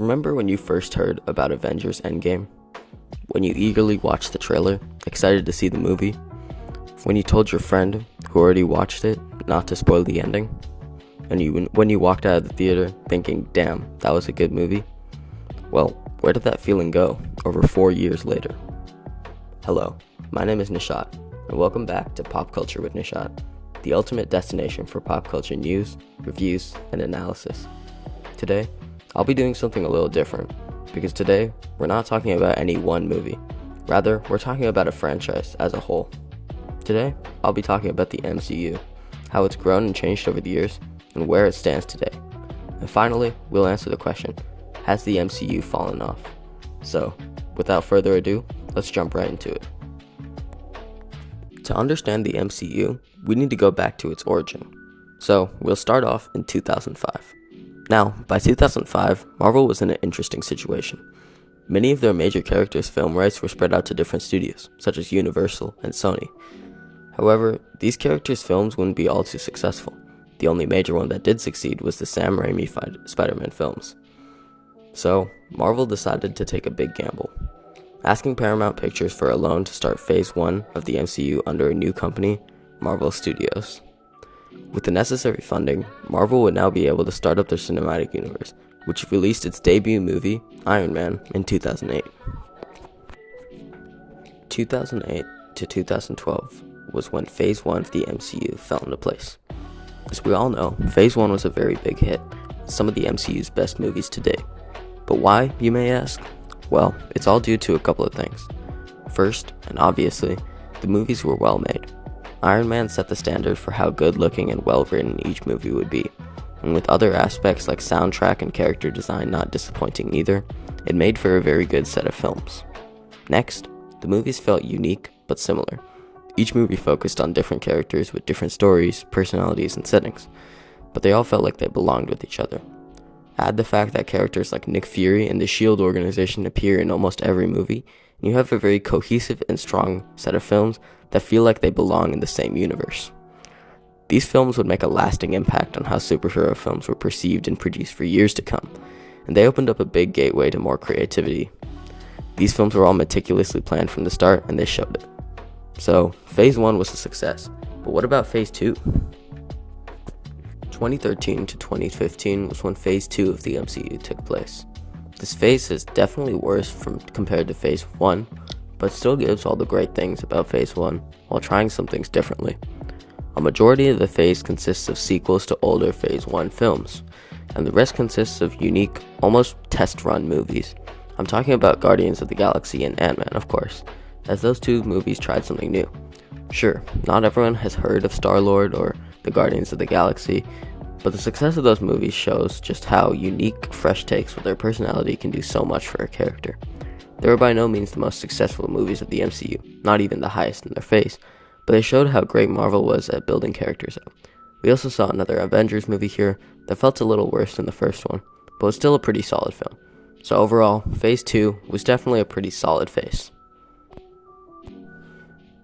Remember when you first heard about Avengers Endgame? When you eagerly watched the trailer, excited to see the movie? When you told your friend, who already watched it, not to spoil the ending? And when you walked out of the theater thinking, damn, that was a good movie? Well, where did that feeling go over 4 years later? Hello, my name is Nishat, and welcome back to Pop Culture with Nishat, the ultimate destination for pop culture news, reviews, and analysis. Today, I'll be doing something a little different, because today, we're not talking about any one movie. Rather, we're talking about a franchise as a whole. Today, I'll be talking about the MCU, how it's grown and changed over the years, and where it stands today. And finally, we'll answer the question, has the MCU fallen off? So, without further ado, let's jump right into it. To understand the MCU, we need to go back to its origin. So, we'll start off in 2005. Now, by 2005, Marvel was in an interesting situation. Many of their major characters' film rights were spread out to different studios, such as Universal and Sony. However, these characters' films wouldn't be all too successful. The only major one that did succeed was the Sam Raimi Spider-Man films. So, Marvel decided to take a big gamble, asking Paramount Pictures for a loan to start Phase 1 of the MCU under a new company, Marvel Studios. With the necessary funding, Marvel would now be able to start up their cinematic universe, which released its debut movie, Iron Man, in 2008. 2008 to 2012 was when Phase 1 of the MCU fell into place. As we all know, Phase 1 was a very big hit, some of the MCU's best movies to date. But why, you may ask? Well, it's all due to a couple of things. First, and obviously, the movies were well made. Iron Man set the standard for how good-looking and well-written each movie would be, and with other aspects like soundtrack and character design not disappointing either, it made for a very good set of films. Next, the movies felt unique but similar. Each movie focused on different characters with different stories, personalities, and settings, but they all felt like they belonged with each other. Add the fact that characters like Nick Fury and the S.H.I.E.L.D. organization appear in almost every movie, and you have a very cohesive and strong set of films that feel like they belong in the same universe. These films would make a lasting impact on how superhero films were perceived and produced for years to come, and they opened up a big gateway to more creativity. These films were all meticulously planned from the start, and they showed it. So, Phase 1 was a success, but what about Phase 2? 2013 to 2015 was when Phase 2 of the MCU took place. This phase is definitely worse compared to Phase 1, but still gives all the great things about Phase 1 while trying some things differently. A majority of the phase consists of sequels to older Phase 1 films, and the rest consists of unique, almost test-run movies. I'm talking about Guardians of the Galaxy and Ant-Man, of course, as those two movies tried something new. Sure, not everyone has heard of Star-Lord or the Guardians of the Galaxy, but the success of those movies shows just how unique, fresh takes with their personality can do so much for a character. They were by no means the most successful movies of the MCU, not even the highest in their phase, but they showed how great Marvel was at building characters up. We also saw another Avengers movie here that felt a little worse than the first one, but was still a pretty solid film. So overall, Phase 2 was definitely a pretty solid phase.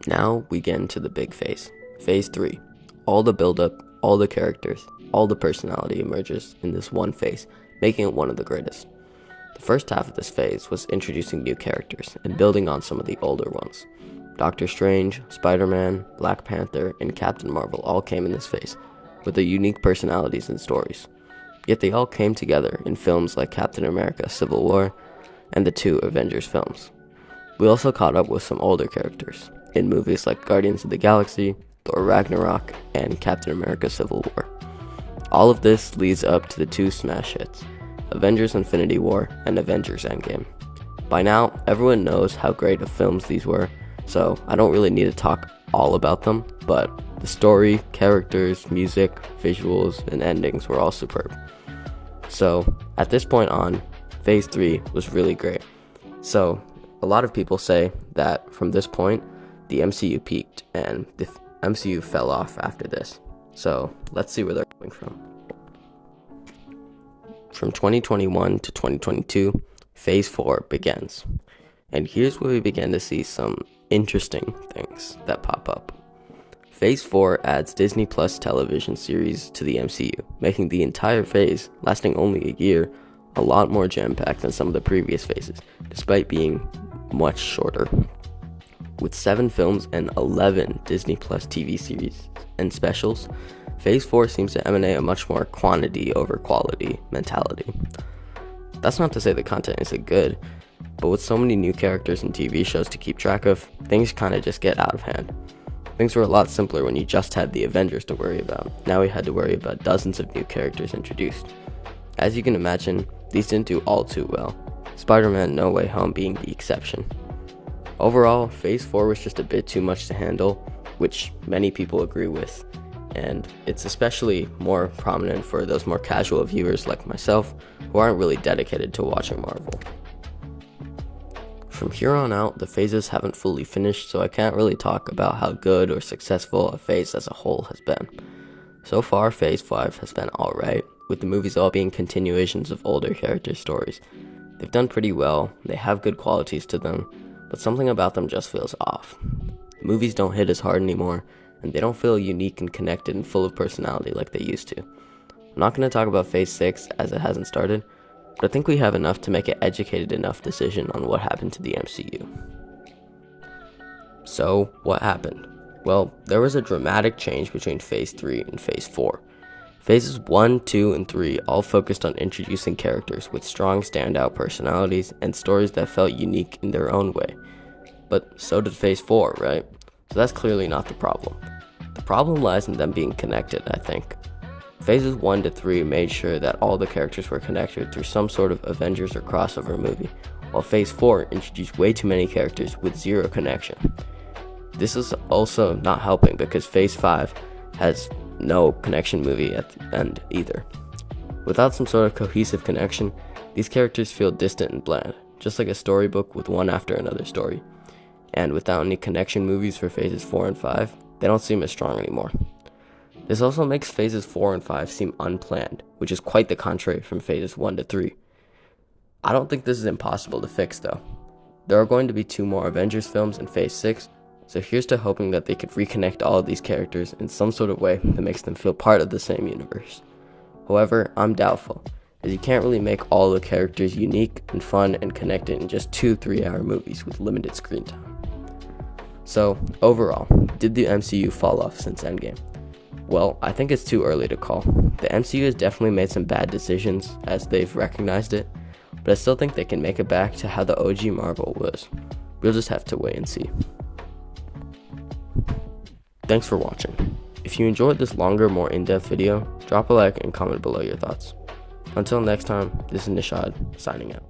Now we get into the big phase, Phase 3. All the build-up, all the characters, all the personality emerges in this one phase, making it one of the greatest. The first half of this phase was introducing new characters and building on some of the older ones. Doctor Strange, Spider-Man, Black Panther, and Captain Marvel all came in this phase, with their unique personalities and stories. Yet they all came together in films like Captain America: Civil War and the 2 Avengers films. We also caught up with some older characters in movies like Guardians of the Galaxy, Thor Ragnarok, and Captain America: Civil War. All of this leads up to the 2 smash hits, Avengers: Infinity War and Avengers: Endgame. By now, everyone knows how great of films these were, so I don't really need to talk all about them, but the story, characters, music, visuals, and endings were all superb. So, at this point on, Phase 3 was really great. So, a lot of people say that from this point, the MCU peaked and the MCU fell off after this. So, let's see where they're coming from. From 2021 to 2022, Phase 4 begins. And here's where we begin to see some interesting things that pop up. Phase 4 adds Disney Plus television series to the MCU, making the entire phase, lasting only a year, a lot more jam-packed than some of the previous phases, despite being much shorter. With 7 films and 11 Disney Plus TV series and specials, Phase 4 seems to emanate a much more quantity over quality mentality. That's not to say the content isn't good, but with so many new characters and TV shows to keep track of, things kind of just get out of hand. Things were a lot simpler when you just had the Avengers to worry about. Now we had to worry about dozens of new characters introduced. As you can imagine, these didn't do all too well, Spider-Man No Way Home being the exception. Overall, Phase 4 was just a bit too much to handle, which many people agree with, and it's especially more prominent for those more casual viewers like myself who aren't really dedicated to watching Marvel. From here on out, the phases haven't fully finished, so I can't really talk about how good or successful a phase as a whole has been. So far, Phase 5 has been alright, with the movies all being continuations of older character stories. They've done pretty well, they have good qualities to them, but something about them just feels off. The movies don't hit as hard anymore, and they don't feel unique and connected and full of personality like they used to. I'm not going to talk about Phase 6 as it hasn't started, but I think we have enough to make an educated enough decision on what happened to the MCU. So, what happened? Well, there was a dramatic change between Phase 3 and Phase 4. Phases 1, 2, and 3 all focused on introducing characters with strong standout personalities and stories that felt unique in their own way. But so did Phase 4, right? So that's clearly not the problem. The problem lies in them being connected, I think. Phases 1 to 3 made sure that all the characters were connected through some sort of Avengers or crossover movie, while Phase 4 introduced way too many characters with zero connection. This is also not helping because Phase 5 has no connection movie at the end either. Without some sort of cohesive connection, these characters feel distant and bland, just like a storybook with one after another story. And without any connection movies for Phases 4 and 5, they don't seem as strong anymore. This also makes Phases 4 and 5 seem unplanned, which is quite the contrary from Phases 1 to 3. I don't think this is impossible to fix though. There are going to be 2 more Avengers films in Phase 6, so here's to hoping that they could reconnect all of these characters in some sort of way that makes them feel part of the same universe. However, I'm doubtful, as you can't really make all the characters unique and fun and connected in just 2 3-hour movies with limited screen time. So, overall, did the MCU fall off since Endgame? Well, I think it's too early to call. The MCU has definitely made some bad decisions as they've recognized it, but I still think they can make it back to how the OG Marvel was. We'll just have to wait and see. Thanks for watching. If you enjoyed this longer, more in-depth video, drop a like and comment below your thoughts. Until next time, this is Nishad, signing out.